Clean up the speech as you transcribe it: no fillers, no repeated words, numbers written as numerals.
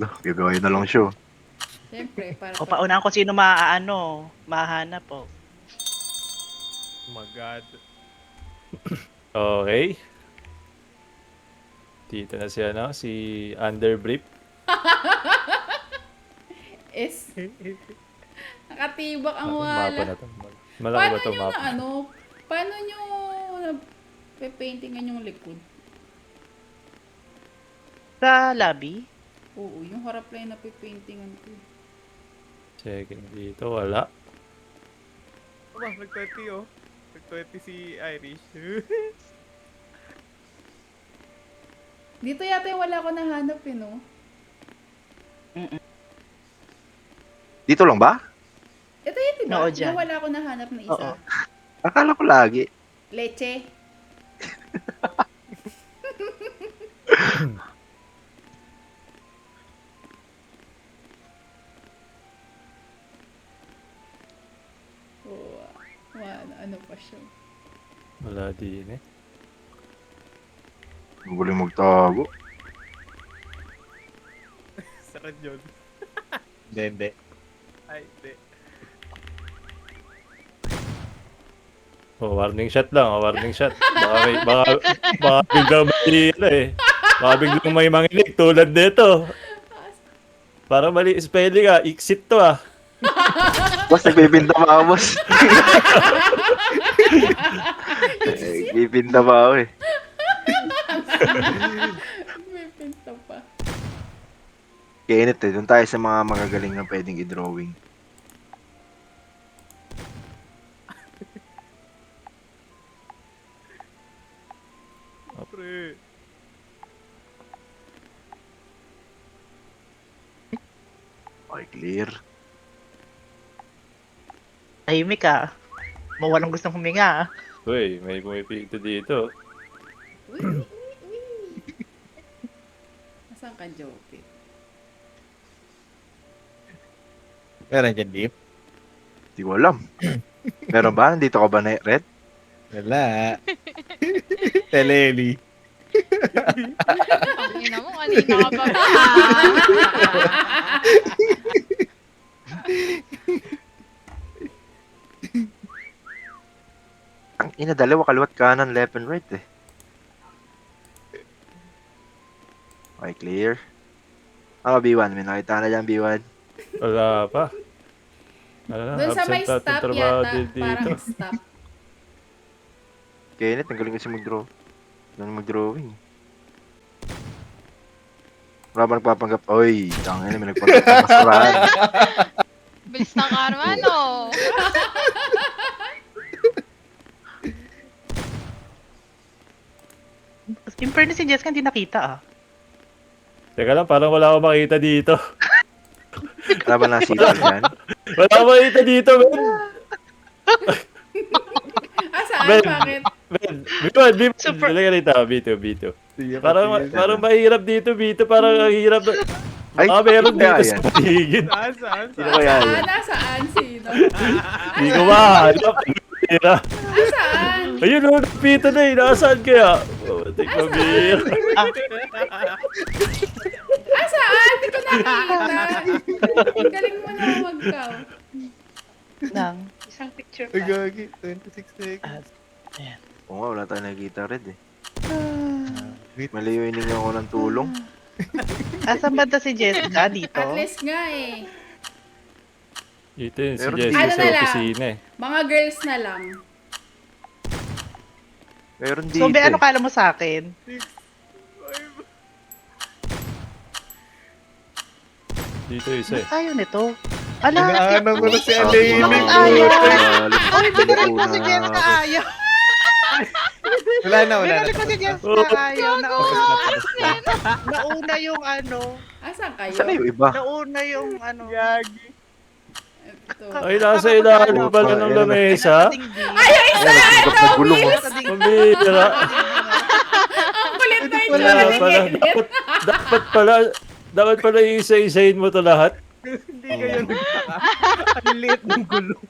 Gagawin na lang show. Siyempre, para O paunahan ko sino mahanap po. Oh my God. Okay. Dito na si Underbrief. is nakatibak ang Mapa wala. na to. Malaki ba to mapa? Paano nyo pe-paintingan yung likod? Sa lobby? Oo, yung harap lang na pe-paintingan ko. Checking dito, wala. Nag-20 oh. Nag-20 si Irish. Dito yata yung wala ko nahanap no? Dito lang ba? Ito yun, diba? Oo, dyan. Yung wala ko nahanap na isa. Oo. Akala ko lagi. Leche. Ano pa siya? Wala din eh. Magaling magtago. Sarad yun. Hindi. Ay, hindi. Oh, warning shot lang, warning shot. Baka biglang baka biglang may manginig tulad nito. Para mali spelling exit to Boss, nagbibinda pa ako, boss. Nagbibinda pa ako eh. May pinta pa. Kenneth eh, doon tayo sa mga magagaling na pwedeng i-drawing. Pre. Okay, clear. Tahimik Mawalang gustong huminga Uy, may pumipito dito. Uy, uy, uy, uy. Nasaan ka, Jopi? Meron dyan, Deep? Hindi ko alam. Meron ba? Nandito ka ba na Red? Wala. Teleli. Ang ina mo, kanina ka pa ba? Ang ina, dalawa kaliwat kanan, left and right eh. Okay, clear. B1. May nakita na dyan, B1. Wala pa. Doon sa may absent stop trabaho yata, dito. parang stop. Kenneth, ang galing kasi mag-draw. Mag-drawing. Wala ba nagpapanggap? Oy, tangin na, may nagpanggap ng basurahan. Bilis ng karma, no? In fairness si Jessica hindi nakita Teka lang, parang wala akong makita dito. Wala ba nasita yan? Wala akong makita dito, man. Saan? Ben. Bakit? Man, B1. Super- Talaga rito, B2. Parang mahirap dito, B2. Parang ang hirap. Ay, Meron kaya dito yan. sa paligid. Saan? Sino kaya yan? Nasaan? Sino? Hindi ko mahanap. Tira. Saan? Ayun, napito na eh. Nasaan kaya? Tingnan mo, Bir. Saan? Hindi ko nakita. Galing mo na mag-count. Nang isang picture pa. Gagi, 26 seconds. Oo nga, wala tayong nakikita Red eh. Mali yung iningan ko ng tulong. Asan banda si Jessica? Dito? At least nga eh. Ito yun, si Meron Jessica dito. sa Ano na lang? opisina eh. Mga girls na lang. Meron dito. So, Be, ano kala mo sa akin? Dito isa eh. Ayaw nito. Ala, Inaanong ko na si Ah, Alay. Bakit wala. ayaw? Wala. Ay, binalik ko si Wala. Jessica ayaw. Wala na. Binalik ko si Jessica ayaw. Nauna yung Asan kayo? Saan na yung iba? Nauna yung Gagi. Ito. Ay, nasa ilalim pala ng lamesa. Tanggap na gulong. Pambira. Ang kulit na yung Wala Johnny pala. Kenneth. Dapat pala isa-isahin mo to lahat. Hindi kayo nagtaka. Ang liit ng gulong.